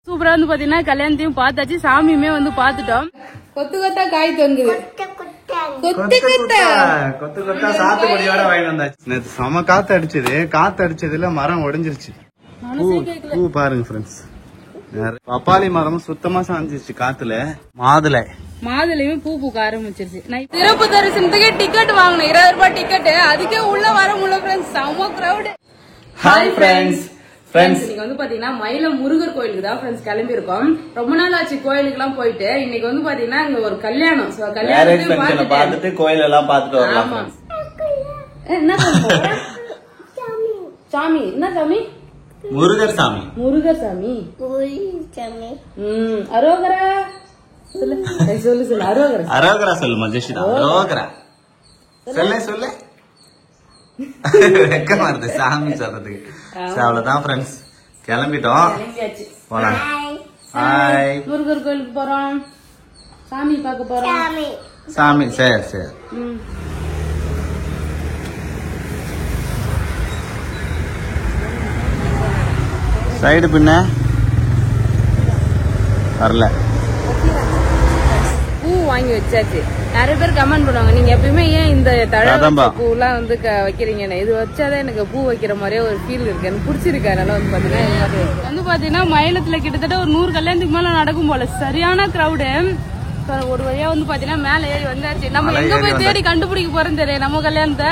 சூப்பரா வந்து பாத்தீங்கன்னா கல்யாணத்தையும் பார்த்தாச்சு, சாமியுமே வந்து பாத்துட்டோம். கொத்து கொத்தா காய் தொங்குது. கொத்து கொத்தா சாத்துக்குடியோட வாங்கி வந்தாச்சு. நேத்து செம காத்து அடிச்சது. காத்து அடிச்சதுல மரம் உடைஞ்சிருச்சு. பூ பாருங்க ஃப்ரெண்ட்ஸ், பப்பாளி மரம் சுத்தமா சாஞ்சிருச்சு காத்துல. மாதுளையுமே பூ பூக்க ஆரம்பிச்சிருச்சு. சிறப்பு தரிசனத்துக்கு டிக்கெட் வாங்கணும், 20 ரூபாய் டிக்கெட். அதுக்கே உள்ள வர முடியல ஃப்ரெண்ட்ஸ், செம கிரௌட். Hi friends. இன்னைக்கு வந்து பாத்தீங்கன்னா மயிலம் முருகர் கோயிலுக்கு தான் ஃப்ரெண்ட்ஸ் கிளம்பி இருக்கோம். ரொம்ப நாள் ஆச்சு கோயிலுக்கு எல்லாம் போயிட்டு. இன்னைக்கு வந்து பாத்தீங்கன்னா இங்க ஒரு கல்யாணம், பாத்துட்டு கோயில் எல்லாம் பாத்துட்டு வரலாம். என்ன சாமி? என்ன சாமி? முருகர் சாமி. அரோகரா சொல்லு. அரோகரா சொல்லு மஜேஷிதா. அரோகரா சொல்லு. வெக்கமா வருது சாமி சொல்றதுக்கு. அவ்வளவுதான் ஃப்ரெண்ட்ஸ், கிளம்பிட்டோம், போலாம். ஹாய். முருகர் கோயிலுக்கு போறோம், சாமி பார்க்க போறோம். சாமி சரி. சைடு பின்ன வரல. பூ வாங்கி வச்சாச்சு. நிறைய பேர் கமெண்ட் பண்ணுவாங்க, நீங்க எப்பயுமே ஏன் இந்த தழை பூ எல்லாம் வந்து வைக்கிறீங்கன்னு. இது வச்சாதான் எனக்கு பூ வைக்கிற மாதிரியே ஒரு ஃபீல் இருக்கு, எனக்கு பிடிச்சிருக்கு. அதனால வந்து பாத்தீங்கன்னா மயிலத்துல கிட்டத்தட்ட ஒரு 100 கல்யாணத்துக்கு மேல நடக்கும் போல. சரியான கிரௌடு. ஒரு வழியா வந்து பாத்தீங்கன்னா மேல ஏறி வந்தாச்சு. நம்ம எங்க போய் தேடி கண்டுபிடிக்க போறோம் தெரியும் நம்ம கல்யாணத்தை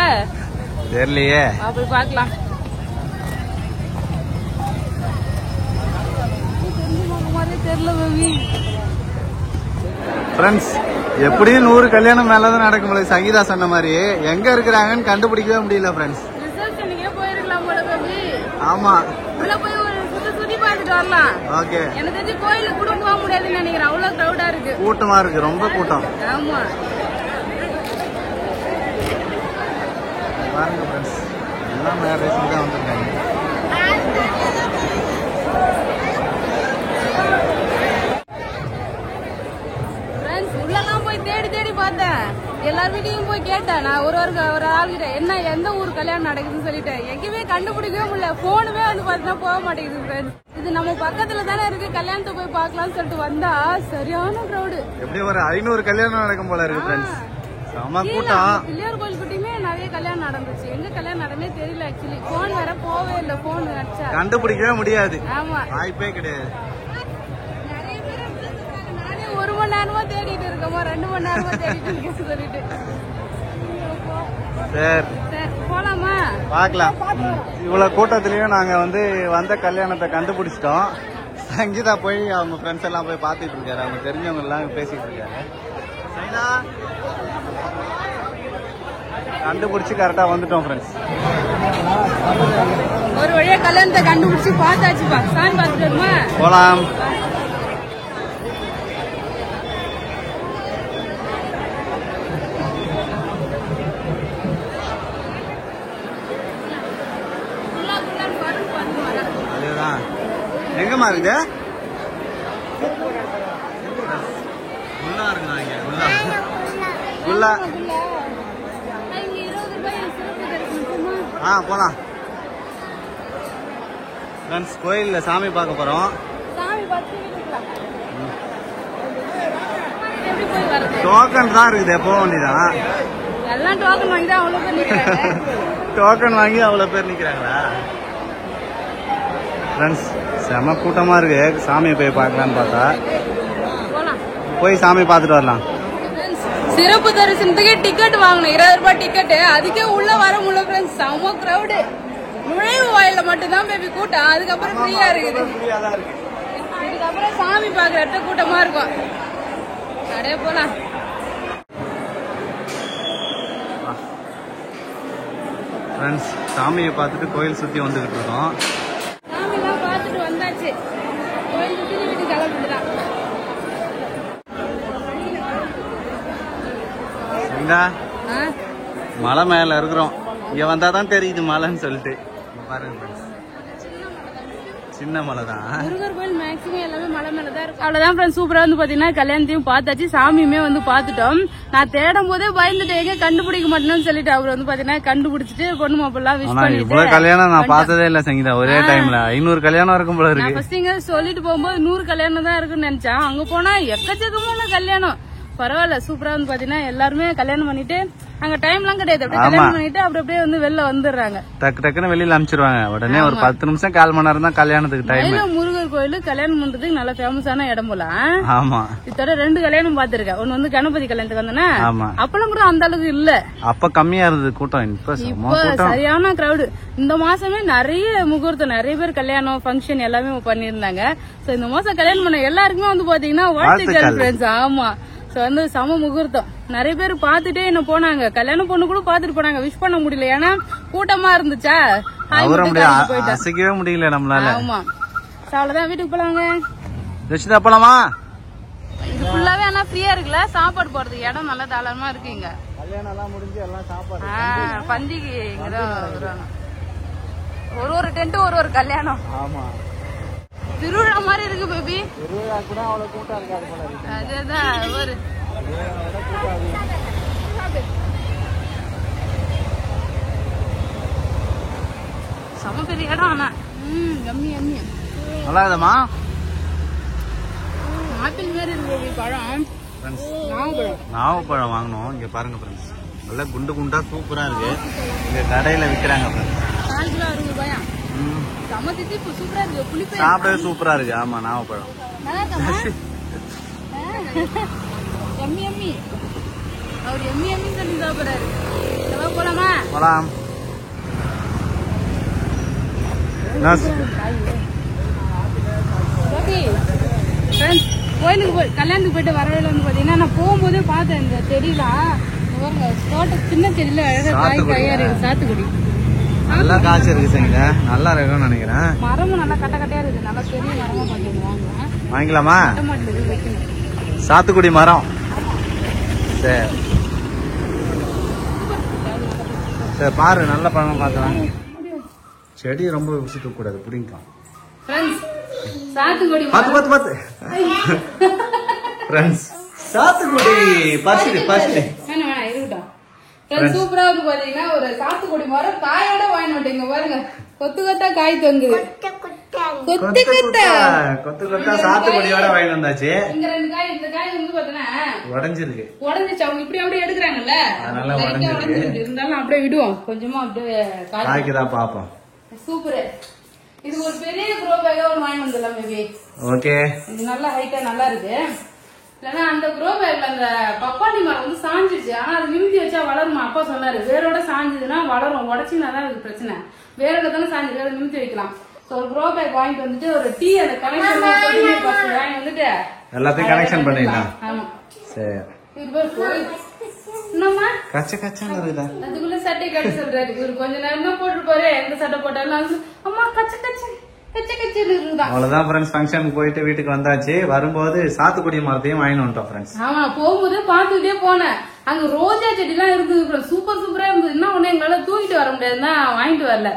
தெரியலையே. போய் பாக்கலாம். தெரியல பேபி. ஃப்ரெண்ட்ஸ், எப்படியும் 100 கல்யாணம் மேலதான் நடக்கும் போல. சங்கீதா சொன்ன மாதிரி எங்க இருக்கிறாங்கன்னு கண்டுபிடிக்கவே முடியல ஃப்ரெண்ட்ஸ். போயிருக்கலாம் போல பேபி. ஆமா, உள்ள போய் ஒரு சுத்தி பார்த்துட்டு வரலாம். ஓகே. எனக்கு தெரிஞ்சு கோயிலுக்கு கூட போக முடியாதுன்னு நினைக்கிறேன், அவ்வளவு கிரௌடா இருக்கு. கூட்டமா இருக்கு, ரொம்ப கூட்டம். ஆமா பாருங்க ஃப்ரெண்ட்ஸ், எல்லாம் மேரேஜ் தான் வந்திருக்காங்க. தேடி பார்த்தேன், எல்லார் வீட்டையும் போய் கேட்டேன். நான் ஒரு ஆள்கிட்ட என்ன எந்த ஊர் கல்யாணம் நடக்குதுன்னு சொல்லிட்டேன். எங்கேயுமே கண்டுபிடிக்கவே முடியல. போனுமே வந்து பாத்தீங்கன்னா போக மாட்டேங்குது ஃப்ரெண்ட்ஸ். இது நம்ம பக்கத்துல தானே இருக்கு, கல்யாணத்தை போய் பாக்கலாம்னு சொல்லிட்டு வந்தா சரியான கிரௌடு. எப்படி ஒரு 500 கல்யாணம் நடக்கும் போல இருக்கு ஃப்ரெண்ட்ஸ். செம கூட்டம். பிள்ளையார் கோயில் கிட்டயுமே நிறைய கல்யாணம் நடந்துச்சு. எங்க கல்யாணம் நடந்தே தெரியல. ஆக்சுவலி போன் வேற போவே இல்லை, போன் அடிச்சா கண்டுபிடிக்கவே முடியாது. ஆமா, வாய்ப்பே கிடையாது. 1 மணி நேரமா தேடிட்டு இருக்கோமா, 2 மணி நேரமா தேடிட்டு இருக்கேன்னு சொல்லிட்டு. சரி போலாமா? பாக்கலாம். இவ்வளவு கூட்டத்திலயும் நாங்க வந்து வந்த கல்யாணத்தை கண்டுபிடிச்சிட்டோம். சங்கீதா போய் அவங்க ஃப்ரெண்ட்ஸ் எல்லாம் போய் பாத்துட்டு இருக்காரு. அவங்க தெரிஞ்சவங்க எல்லாம் பேசிட்டு இருக்காரு. கண்டுபிடிச்சு கரெக்டா வந்துட்டோம் ஃப்ரெண்ட்ஸ். ஒரு வழியா கல்யாணத்தை கண்டுபிடிச்சு பார்த்தாச்சுப்பா. சாமி பார்த்துட்டு வருமா? போலாம். எங்கம்மா இருக்குது? போலாம். கோயில்ல சாமி பார்க்க போறோம். டோக்கன் தான் இருக்குது, போக வேண்டியதான். டோக்கன் வாங்கி அவ்வளவு பேர் நிக்கிறாங்களா? ஃப்ரெண்ட்ஸ், செம கூட்டமா இருக்கு. சாமியை போய் பார்க்கலான்னு பார்த்தா போய் சாமி பார்த்துட்டு வரலாம். சிறப்பு தரிசனத்துக்கு டிக்கெட் வாங்கணும், 20 ரூபாய் டிக்கெட். அதுக்கே உள்ள வர முடியல ஃப்ரெண்ட்ஸ், செம கிரௌடு. நுழைவு வாயில மட்டும்தான் பேபி கூட்டம், அதுக்கப்புறம் ஃப்ரீயா இருக்குது. இதுக்கப்புறம் சாமி பார்க்குற இடத்துல கூட்டமா இருக்கும். அப்படியே போலாம். ஃப்ரெண்ட்ஸ், சாமியை பார்த்துட்டு கோயில் சுத்தி வந்துகிட்டு இருக்கோம். சாமிலாம் பார்த்துட்டு வந்தாச்சு, கோயில் சுத்தி வீட்டுக்கு கிளம்பிட்டுதான். மலை மேல இருக்கிறோம், இங்க வந்தாதான் தெரியுது மலைன்னு சொல்லிட்டு. பாருங்க, சின்ன மலை தான். முருகர் கோயில் மேக்ஸிமம் எல்லாமே மலை மேலதான் இருக்கும். அவ்வளவுதான் ஃப்ரெண்ட்ஸ். சூப்பரா வந்து பாத்தீங்கன்னா கல்யாணத்தையும் பார்த்தாச்சு, சாமியுமே வந்து பாத்துட்டோம். நான் தேடும் போதே பயந்துட்டு எங்க கண்டுபிடிக்க மாட்டேன்னு சொல்லிட்டு அவர் வந்து பாத்தீங்கன்னா கண்டுபிடிச்சிட்டு பொண்ணு மாப்பிள்ளா விஷ் பண்ணிட்டு. இவ்வளவு கல்யாணம் நான் பார்த்ததே இல்ல சங்கீதா, ஒரே டைம்ல 500 கல்யாணம் இருக்கும் போல இருக்கு. நான் ஃபர்ஸ்ட் இங்க சொல்லிட்டு போகும்போது 100 கல்யாணம் தான் இருக்குன்னு நினைச்சேன். அங்க போனா எக்கச்சக்கமான கல்யாணம். பரவாயில்ல, சூப்பரா வந்து பாத்தீங்கன்னா எல்லாருமே கல்யாணம் பண்ணிட்டு அங்க டைம் எல்லாம் கிடையாது, அப்படியே கல்யாணம் பண்ணிட்டு அப்படியே வந்து வெளில வந்துடுறாங்க. டக்கு டக்குன்னு வெளியில அனுப்பிச்சிருவாங்க. உடனே ஒரு 10 நிமிஷம் 1/4 மணி நேரம் தான் கல்யாணத்துக்கு டைம். முருகர் கோயில் கல்யாணம் பண்றதுக்கு நல்ல ஃபேமஸான இடம் போல. ஆமா, இதோட 2 கல்யாணம் பாத்துருக்கேன். ஒன்னு வந்து கணபதி கல்யாணத்துக்கு வந்தேன்னா அப்பெல்லாம் கூட அந்த அளவுக்கு இல்ல, அப்ப கம்மியா இருந்தது கூட்டம். இப்ப சரியான கிரௌடு. இந்த மாசமே நிறைய முகூர்த்தம், நிறைய பேர் கல்யாணம் ஃபங்க்ஷன் எல்லாமே பண்ணிருந்தாங்க. சோ இந்த மாசம் கல்யாணம் பண்ண எல்லாருக்குமே வந்து பாத்தீங்கன்னா வாழ்த்துக்கள் ஃப்ரெண்ட்ஸ். ஆமா, சோ வந்து சம முகூர்த்தம். நிறைய பேர் பாத்துட்டே என்ன போனாங்க, கல்யாணம் பொண்ணு கூட பாத்துட்டு போனாங்க. விஷ் பண்ண முடியல, ஏன்னா கூட்டமா இருந்துச்சா, அசைக்கவே முடியல நம்மளால. ஆமா, அவ்வளவுதான், வீட்டுக்கு போலாங்க. ரஷிதா போலாமா? இது ஃபுல்லாவே ஆனா ஃப்ரீயா இருக்குல்ல, சாப்பாடு போறதுக்கு இடம் நல்லா தாராளமா இருக்கு இங்க. கல்யாணம் எல்லாம் முடிஞ்சு எல்லாம் சாப்பாடு பந்திக்கு இங்கதான் வருவாங்க. ஒரு டென்ட் ஒரு கல்யாணம். ஆமா, திருவிழா மாதிரி இருக்கு பேபி. திருவிழா கூட அவ்வளவு கூட்டம் இருக்காது போல இருக்கு. அதுதான் ஒரு சம பெரிய இடம். ஆனா நல்லா இருக்குமா? ஆப்பிள் மாதிரி இருக்கு பழம். நாவப்பழம் வாங்கணும். இங்க பாருங்க ஃப்ரெண்ட்ஸ், நல்லா குண்டு குண்டா சூப்பரா இருக்கு. இங்க கடையில விக்கிறாங்க ஃப்ரெண்ட்ஸ். 4 கிலோ 60 ரூபாயா? சூப்பரா இருக்கு, புளிப்பா சாப்பிடவே சூப்பரா இருக்கு. ஆமா, நாவப்பழம் எம்மி எம்மி. அவர் எம்மி எம்மி சொல்லி சாப்பிடுறாரு. போலாமா? போலாம். கோயிலுக்கு கல்யாணத்துக்கு போயிட்டு வரவேல வந்து பாத்தீங்கன்னா நான் போகும்போதே பார்த்தேன் இந்த செடிலாம் தோட்ட சின்ன செடியில அழகா காய் காயா இருக்கு. சாத்துக்குடி நல்லா காய்ச்சி இருக்கு சங்க, நல்லா இருக்கும்னு நினைக்கிறேன். மரமும் நல்லா கட்ட கட்டையா இருக்கு, நல்லா பெரிய மரமா பண்ணிடுவாங்க. வாங்கிக்கலாமா? சாத்துக்குடி மரம். சரி சரி, பாரு நல்ல பழம் பார்க்கலாம். செடி ரொம்ப விசிட்டு கூடாது, பிடிக்கலாம். சாத்துக்குடி பார்த்து ஃப்ரெண்ட்ஸ், சாத்துக்குடி பறிச்சுட்டு சூப்பரா வந்து பாத்தீங்கன்னா ஒரு சாத்துக்குடி மரம் காயோட வாங்கிட்டு பாருங்க, கொத்து கொத்தா காய் தொங்குது. கொத்து கொத்தா சாத்துக்குடியோட வாங்கி வந்தாச்சு. இங்க 2 காய், இந்த காய் வந்து பாத்தீங்கன்னா உடஞ்சிருக்கு. அவங்க இப்படி அப்படியே எடுக்கிறாங்கல்ல, அதனால உடஞ்சிருக்கு. இருந்தாலும் அப்படியே விடுவோம், கொஞ்சமா அப்படியே காய்க்குதான் பாப்போம். சூப்பர். இது ஒரு பெரிய க்ரோ பேக்கா ஒரு வாங்கி வந்துடலாம் மேபி. ஓகே, இது நல்லா ஹைட்டா நல்லா இருக்கு. இல்லன்னா அந்த க்ரோ பேக்ல அந்த பப்பாளி மரம் வந்து சாஞ்சிச்சு, ஆனா அது நிமித்தி வச்சா வளருமா? அப்பா சொன்னாரு, வேரோட சாஞ்சதுன்னா வளரும், உடச்சினா தான் அது பிரச்சனை. வேரோட தானே சாஞ்சு, வேற நிமித்தி வைக்கலாம். ஒரு க்ரோ பேக் வாங்கிட்டு வந்துட்டு ஒரு டீ அந்த கனெக்ஷன் வாங்கி வந்துட்டு எல்லாத்தையும் கனெக்ஷன் பண்ணிடலாம். ஆமா சரி. அதுக்குள்ள சட்டை கட்ட சொல்றாரு இவரு. கொஞ்ச நேரம் தான் போட்டுருப்பாரு, எந்த சட்டை போட்டாலும் அம்மா கச்ச கச்ச கச்ச கச்சன்னு இருக்குதான். அவ்வளவுதான் ஃப்ரெண்ட்ஸ், ஃபங்க்ஷனுக்கு போயிட்டு வீட்டுக்கு வந்தாச்சு. வரும்போது சாத்துக்குடி மரத்தையும் வாங்கிட்டு வந்துட்டோம் ஃப்ரெண்ட்ஸ். ஆமா, போகும்போது பாத்துக்கிட்டே போனேன். அங்க ரோஜா செடி எல்லாம் இருந்தது, சூப்பர் சூப்பரா இருந்தது. இன்னும் ஒண்ணு எங்களால தூக்கிட்டு வர முடியாதுன்னா வாங்கிட்டு வரல.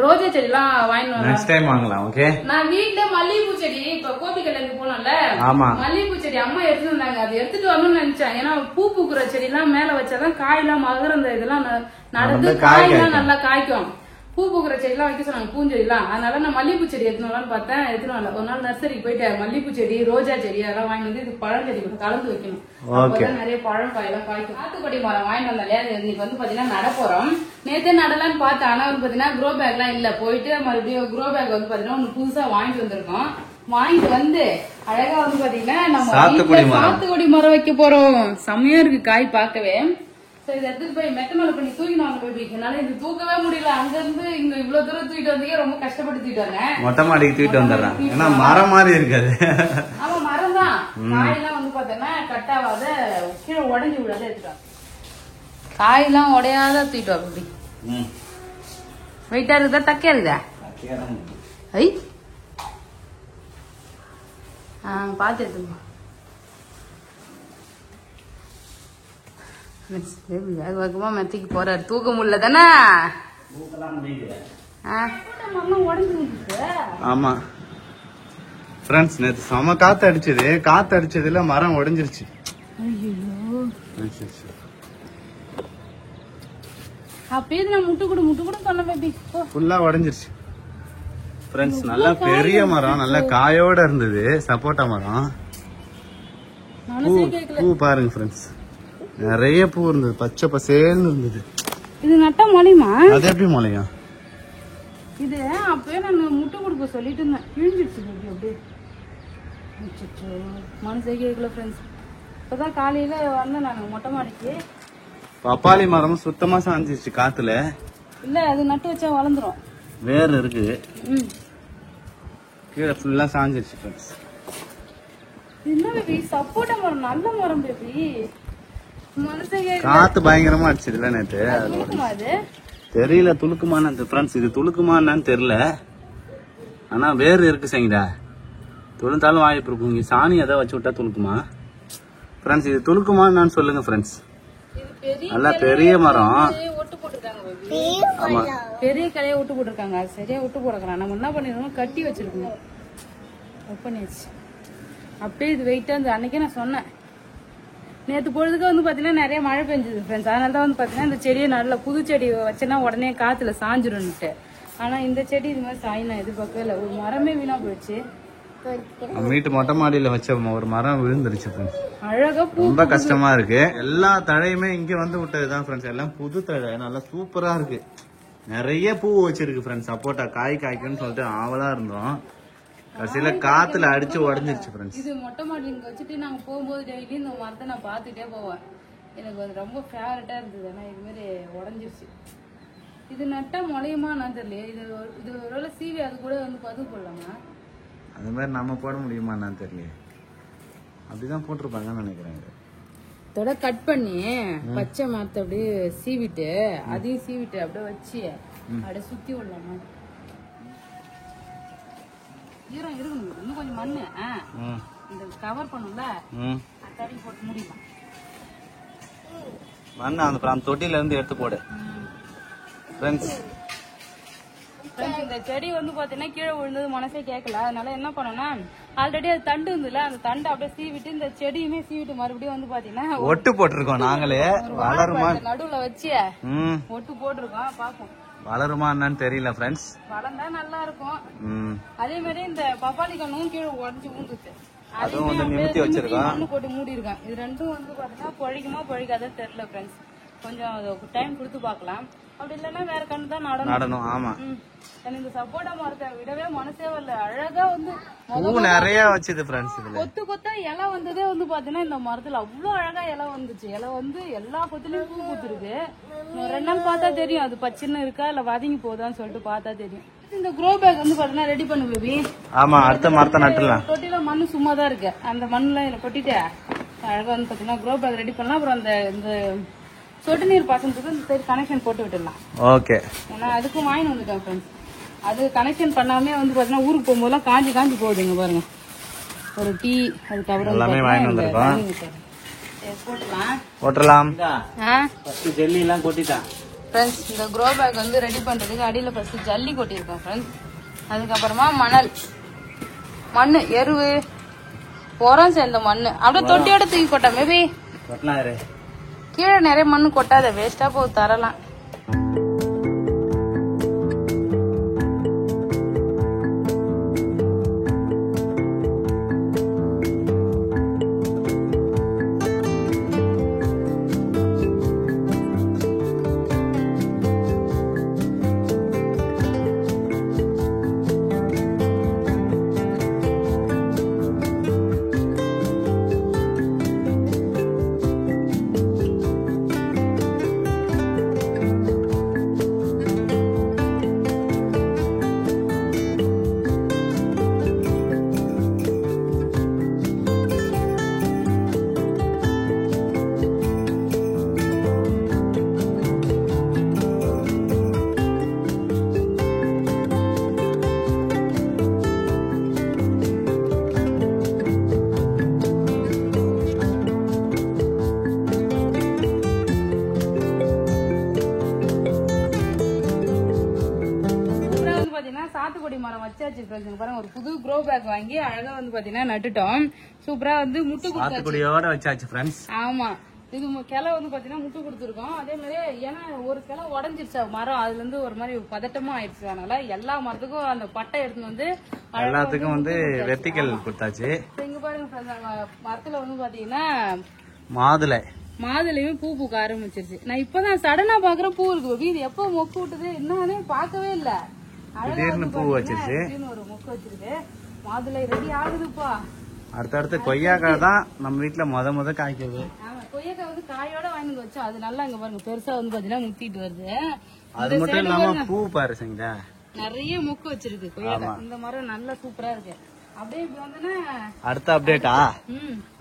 ரோஜா செடி எல்லாம் வாங்கிட்டு நெக்ஸ்ட் டைம் வாங்கலாம். ஓகே, நான் வீட்டுல மல்லிகைப்பூ செடி இப்ப கோபி கல்யாணத்துக்கு போனோம்ல, மல்லிகைப்பூ செடி அம்மா எடுத்துட்டு வந்தாங்க. அது எடுத்துட்டு வரணும்னு நினைச்சேன். ஏன்னா பூ பூக்குற செடி எல்லாம் மேல வச்சாதான் காய் எல்லாம் மகரந்த இதெல்லாம் நடந்து காய் எல்லாம் நல்லா காய்க்கும். பூ பூக்குற செடி எல்லாம் வைக்க சொன்னாங்க, பூஞ்செடி எல்லாம். அதனால நான் மல்லிகைப்பூ செடி எடுத்துன்னு வரலான்னு பார்த்தேன், எடுத்துன்னு வரல. ஒரு நாள் நர்சரிக்கு போயிட்டு மல்லிகைப்பூ செடி, ரோஜா செடி அதெல்லாம் வாங்கி வந்து இது பழஞ்செடி கூட கலந்து வைக்கணும். அப்பதான் நிறைய பழம் காயெல்லாம் காய்க்கும். சாத்துக்குடி மரம் வாங்கிட்டு வந்தாலே இன்னைக்கு வந்து பாத்தீங்கன்னா நட போறோம். நேத்தே நடலான்னு பார்த்தேன், ஆனா வந்து பாத்தீங்கன்னா க்ரோ பேக் எல்லாம் இல்ல. போயிட்டு மறுபடியும் க்ரோ பேக் வந்து பாத்தீங்கன்னா ஒண்ணு புதுசா வாங்கிட்டு வந்திருக்கோம். வாங்கிட்டு வந்து அழகா வந்து பாத்தீங்கன்னா நம்ம சாத்துக்குடி மரம் வைக்க போறோம். செம்மையா இருக்கு காய் பார்க்கவே. இதை எடுத்துட்டு போய் மெத்த மேல பண்ணி தூக்கினாங்க பேபி. என்னால இது தூக்கவே முடியல. அங்க இருந்து இங்க இவ்வளவு தூரம் தூக்கிட்டு வந்தீங்க, ரொம்ப கஷ்டப்பட்டு தூக்கிட்டு வந்தேன். மொட்டை மாடிக்கு தூக்கிட்டு வந்துடுறேன், ஏன்னா மரம் மாதிரி இருக்காது. ஆமா, மரம் தான். காயெல்லாம் வந்து பாத்தீங்கன்னா கட்டாவாத கீழே உடஞ்சி விடாத எடுத்துட்டாங்க. காயெல்லாம் உடையாத தூக்கிட்டு வா பேபி. வெயிட்டா இருக்குதா, தக்கையா இருக்குதா? ஐ பாத்து எடுத்துமா. வேகமா மெத்திக்கு போறாரு, தூக்க முடியல தானே? ஆமா, ஃப்ரெண்ட்ஸ் நேத்து செம காத்து அடிச்சதுல மரம் உடைஞ்சிருச்சு. அப்பயே நான் முட்டு கூட சொன்ன பேபி ஃபுல்லா உடைஞ்சிருச்சு ஃப்ரெண்ட்ஸ். நல்ல பெரிய மரம், நல்ல காயோட இருந்தது சப்போட்டா மரம். பூ பாருங்க ஃப்ரெண்ட்ஸ், நிறைய பூ இருந்தது, பச்சை பசேல்னு இருந்தது. இது நட்டா முளையுமா? அது எப்படி முளையும்? இது அப்பயே நான் முட்டை கொடுக்க சொல்லிட்டு இருந்தேன், கிழிஞ்சிருச்சு அப்படியே. மனசே கேட்கல ஃப்ரெண்ட்ஸ். இப்பதான் காலையில வந்தேன் நான் மொட்டை மாடிக்கு. பப்பாளி மரம் சுத்தமா சாஞ்சிருச்சு காத்துல. இல்ல அது நட்டு வச்சா வளர்ந்துரும். வேர் இருக்கு, கீழே ஃபுல்லா சாஞ்சிருச்சு ஃப்ரெண்ட்ஸ். என்ன பேபி சப்போட்டா மரம், நல்ல மரம் பேபி. மனசே கேட்கல. காத்து பயங்கரமா அடிச்சதுல நேத்து. அது தெரியல துளுக்குமான்னு ஃப்ரெண்ட்ஸ், இது துளுக்குமான்னு தெரியல. ஆனா வேர் இருக்கு சரிடா, துளுந்தாலும் வாய்ப்பு இருக்கும். இங்க சாணி எதாவது வச்சு விட்டா துளுக்குமா ஃப்ரெண்ட்ஸ்? இது துளுக்குமான்னு சொல்லுங்க ஃப்ரெண்ட்ஸ். நல்லா பெரிய மரம், ஒட்டு போட்டுருக்காங்க. ஆமா பெரிய கலையை ஒட்டு போட்டிருக்காங்க. அது சரியா ஒட்டு போடக்கலாம். நம்ம என்ன பண்ணிருக்கோம், கட்டி வச்சிருக்கோம். பண்ணியாச்சு அப்படியே. இது வெயிட்டா இருந்து அன்னைக்கே நான் சொன்னேன். நேற்று பொழுதுக்கு வந்து பாத்தீங்கன்னா நிறைய மழை பெஞ்சது ஃப்ரெண்ட்ஸ். அதனால தான் வந்து பாத்தீங்கன்னா இந்த செடியை நல்ல புது செடி வச்சேன்னா உடனே காத்துல சாஞ்சிரும்னுட்டு. ஆனா இந்த செடி இது மாதிரி சாய் நான் எதிர்பார்க்கவே இல்லை. ஒரு மரமே வீணா போயிடுச்சு. வீட்டு மொட்டை மாடியில வச்ச ஒரு மரம் விழுந்துருச்சு ஃப்ரெண்ட்ஸ். அழகா ரொம்ப கஷ்டமா இருக்கு. எல்லா தழையுமே இங்க வந்து விட்டதுதான் ஃப்ரெண்ட்ஸ். எல்லாம் புது தழை, நல்லா சூப்பரா இருக்கு. நிறைய பூ வச்சிருக்கு ஃப்ரெண்ட்ஸ். சப்போட்டா காய்க்குன்னு சொல்லிட்டு ஆவலா இருந்தோம். கடைசியில காத்துல அடிச்சு உடஞ்சிருச்சு ஃப்ரெண்ட்ஸ். இது மொட்டை மாடி இங்க வச்சுட்டு நாங்க போகும்போது டெய்லி இந்த மரத்தை நான் பாத்துட்டே போவேன். எனக்கு அது ரொம்ப ஃபேவரட்டா இருந்தது. ஆனா இது மாதிரி உடஞ்சிருச்சு. இது நட்டா முளையுமா நான் தெரியல. இது ஒருவேளை சீவி அது கூட வந்து பது போடலாமா? அது மாதிரி நம்ம போட முடியுமா நான் தெரியல. அப்படிதான் போட்டிருப்பாங்கன்னு நினைக்கிறேன். இதோட கட் பண்ணி பச்சை மரத்தை அப்படியே சீவிட்டு அதையும் சீவிட்டு அப்படியே வச்சு அப்படியே சுத்தி விடலாமா? ஈரம் இருக்கணும், இன்னும் கொஞ்சம் மண்ணு இந்த கவர் பண்ணும்ல, தடி போட்டு முடியலாம். மண்ணு அந்த தொட்டில இருந்து எடுத்து போடு ஃப்ரெண்ட்ஸ். இந்த செடி வந்து பாத்தீங்கன்னா கீழே விழுந்தது மனசே கேட்கல. அதனால என்ன பண்ணோம்னா, ஆல்ரெடி அது தண்டு இருந்துல, அந்த தண்டை அப்படியே சீவிட்டு இந்த செடியுமே சீவிட்டு மறுபடியும் வந்து பாத்தீங்கன்னா ஒட்டு போட்டிருக்கோம். நாங்களே வளருமா நடுவுல வச்சு ஒட்டு போட்டிருக்கோம். பாப்போம் வளருமா என்னன்னு தெரியல ஃப்ரெண்ட்ஸ். வளர்ந்தா நல்லா இருக்கும். அதே மாதிரி இந்த பப்பாளி கண்ணும் கீழே உடஞ்சு ஊந்துச்சு. அதுவும் வந்து நிமித்தி வச்சிருக்கோம், மண்ணு போட்டு மூடி இருக்கேன். இது ரெண்டும் வந்து பாத்தீங்கன்னா பொழிக்குமா பொழிக்காத தெரியல ஃப்ரெண்ட்ஸ். கொஞ்சம் டைம் கொடுத்து பாக்கலாம். அப்படி இல்லைன்னா வேற கண்ணு தான் நடணும். ஆமா, இந்த சப்போட்டா மரத்தை விடவே மனசே வரல. அழகா வந்து பூ நிறைய வச்சது ஃப்ரெண்ட்ஸ். இதுல கொத்து கொத்தா இலை வந்ததே வந்து பாத்தீங்கன்னா இந்த மரத்துல அவ்வளவு அழகா இலை வந்துச்சு. இலை வந்து எல்லா கொத்துலயும் பூ பூத்துருக்கு. 2 நாள் பார்த்தா தெரியும் அது பச்சைன்னு இருக்கா இல்ல வதங்கி போதான்னு சொல்லிட்டு பார்த்தா தெரியும். இந்த க்ரோ பேக் வந்து பாத்தீங்கன்னா ரெடி பண்ணு பேபி. ஆமா, அடுத்த மரத்தை நட்டுலாம். தொட்டில மண்ணு சும்மா தான் இருக்கு. அந்த மண்ணுல இதுல கொட்டிட்டு அழகா வந்து பாத்தீங்கன்னா க்ரோ பேக் ரெடி பண்ணலாம். அப்புறம் இந்த சொட்டு நீர் பாசனத்துக்கு இந்த சைடு கனெக்ஷன் போட்டு விட்டுடலாம். ஓகே, ஏன்னா அதுக்கும் வாங்கி வந்துட்டேன் ஃப்ரெண்ட்ஸ். அது கனெக்ஷன் பண்ணாமே வந்து பாத்தீங்கன்னா ஊருக்கு போகும்போதெல்லாம் காஞ்சி போகுதுங்க பாருங்க. ஒரு டீ அதுக்கப்புறம் எல்லாமே வாங்கி வந்திருக்கோம். போட்டுடலாம். ஜெல்லி எல்லாம் கொட்டிட்டான் ஃப்ரெண்ட்ஸ். இந்த க்ரோ பேக் வந்து ரெடி பண்றதுக்கு அடியில ஃபர்ஸ்ட் ஜல்லி கொட்டியிருக்கோம் ஃப்ரெண்ட்ஸ். அதுக்கப்புறமா மண்ணு எருவு உரம் சேர்ந்த மண்ணு அப்படியே தொட்டியோட தூக்கி கொட்டா மேபி கீழே நிறைய மண்ணு கொட்டாத, வேஸ்டா போய் தரலாம். வச்சாச்சு ஃப்ரெண்ட்ஸ். பாருங்க ஒரு புது க்ரோ பேக் வாங்கி அழகா வந்து பாத்தீங்கன்னா நட்டுட்டோம். சூப்பரா வந்து முட்டு சாத்துக்குடியோட வச்சாச்சு ஃப்ரெண்ட்ஸ். ஆமா, இது கிளை வந்து பாத்தீங்கன்னா முட்டு கொடுத்துருக்கோம். அதே மாதிரி ஏன்னா ஒரு கிளை உடஞ்சிருச்சா மரம், அதுல இருந்து ஒரு மாதிரி பதட்டமா ஆயிடுச்சு. அதனால எல்லா மரத்துக்கும் அந்த பட்டை எடுத்து வந்து எல்லாத்துக்கும் வந்து வெர்டிகல் கொடுத்தாச்சு. இங்க பாருங்க மரத்துல வந்து பாத்தீங்கன்னா மாதுளையும் பூ பூக்க ஆரம்பிச்சிருச்சு. நான் இப்பதான் சடனா பாக்குறேன் பூ இருக்கு. இது எப்ப மொக்கு விட்டுது என்னன்னு பாக்கவே இல்ல. திடீர்னு பூ வச்சிருச்சு. ஒரு மொக்கு வச்சிருக்கு. மாதுளை ரெடி ஆகுதுப்பா. அடுத்தடுத்து கொய்யாக்காய் தான் நம்ம வீட்டுல முத காய்க்குது. கொய்யாக்காய் வந்து காயோட வாங்கி வச்சோம். அது நல்லா இங்க பாருங்க பெருசா வந்து பாத்தீங்கன்னா முத்திட்டு வருது. அது மட்டும் இல்லாம பூ பாரு செஞ்சா நிறைய மொக்கு வச்சிருக்கு கொய்யாக்காய். இந்த மரம் நல்லா சூப்பரா இருக்கு. அப்படியே இப்ப வந்து அடுத்த அப்டேட்டா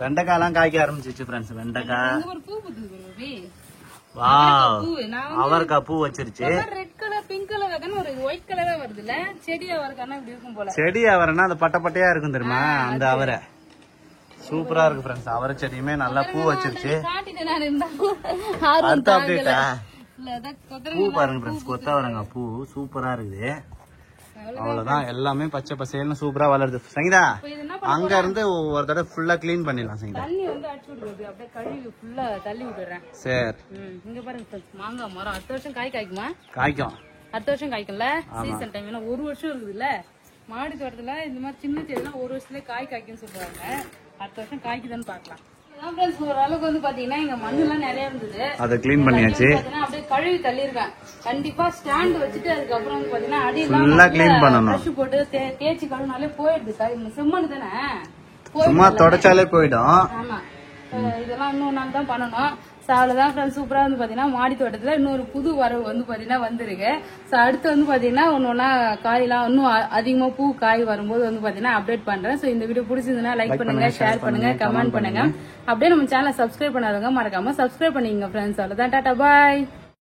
வெண்டைக்காய் எல்லாம் காய்க்க ஆரம்பிச்சிச்சு ஃப்ரெண்ட்ஸ். வெண்டைக்காய் ஒரு பூ புத்துது. வாவ், அவரைக்காய் பூ வச்சிருச்சு. ரெட் கலர் பிங்க் கலர் ஒரு ஒயிட் கலரா வருதுல்ல. செடி அவரைக்கானா இப்படி இருக்கும் போல. செடி அவரைனா அந்த பட்டை பட்டையா இருக்கும் தெரியுமா, அந்த அவரை சூப்பரா இருக்கு ஃப்ரெண்ட்ஸ். அவரை செடியுமே நல்லா பூ வச்சிருச்சு. அடுத்த அப்டேட்டா பூ பாருங்க ஃப்ரெண்ட்ஸ். கொத்தவரங்காய் பூ சூப்பரா இருக்குது. அவ்வளவுதான், எல்லாமே பச்சை பசேல்னு சூப்பரா வளருது. சங்கீதா அங்க இருந்து ஒரு தடவை ஃபுல்லா கிளீன் பண்ணிடலாம் சங்கீதா. தண்ணி வந்து அடிச்சு விடுறது, அப்படியே கழுவி ஃபுல்லா தள்ளி விட்டுறேன். சரி, இங்க பாருங்க மாங்காய் மரம் அடுத்த வருஷம் காய்க்குமா? காய்க்கும். அடுத்த வருஷம் காய்க்கும்ல, சீசன் டைம். ஏன்னா ஒரு வருஷம் இருக்குதுல்ல மாடி தோட்டத்துல. இந்த மாதிரி சின்ன செடிலாம் ஒரு வருஷத்துல காய்க்கும்னு சொல்றாங்க. அடுத்த வருஷம் காய்க்குதான்னு பாக்கலாம். ஓரளவுக்கு வந்து பாத்தீங்கன்னா இங்க மண்ணு எல்லாம் நிறைய இருந்தது. அதை கிளீன் பண்ணியாச்சு. அப்படியே கழுவி தள்ளிருக்கேன். கண்டிப்பா ஸ்டாண்ட் வச்சுட்டு அதுக்கப்புறம் வந்து பாத்தீங்கன்னா அடியெல்லாம் கிளீன் பண்ணணும். பிரஷ் போட்டு தேய்ச்சி கழுவினாலே போயிடுது. செம்மண்ணு தானே, சும்மா தொடச்சாலே போயிடும். ஆமா, இதெல்லாம் இன்னொரு நாள் தான் பண்ணணும். அவ்வளவுதான் ஃப்ரெண்ட்ஸ். சூப்பரா வந்து பாத்தீங்கன்னா மாடி தோட்டத்துல இன்னொரு புது வரவு வந்து பாத்தீங்கன்னா வந்திருக்கு. அடுத்து வந்து பாத்தீங்கன்னா ஒன்னொன்னா காயெல்லாம் இன்னும் அதிகமா பூ காய் வரும்போது வந்து பாத்தீங்கன்னா அப்டேட் பண்றேன். இந்த வீடியோ பிடிச்சிருந்தா லைக் பண்ணுங்க, ஷேர் பண்ணுங்க, கமெண்ட் பண்ணுங்க. அப்படியே நம்ம சேனலை சப்ஸ்கிரைப் பண்ணாதவங்க மறக்காம சப்ஸ்கிரைப் பண்ணிக்கங்க ஃப்ரெண்ட்ஸ். அவ்வளவுதான், டாடா பாய்.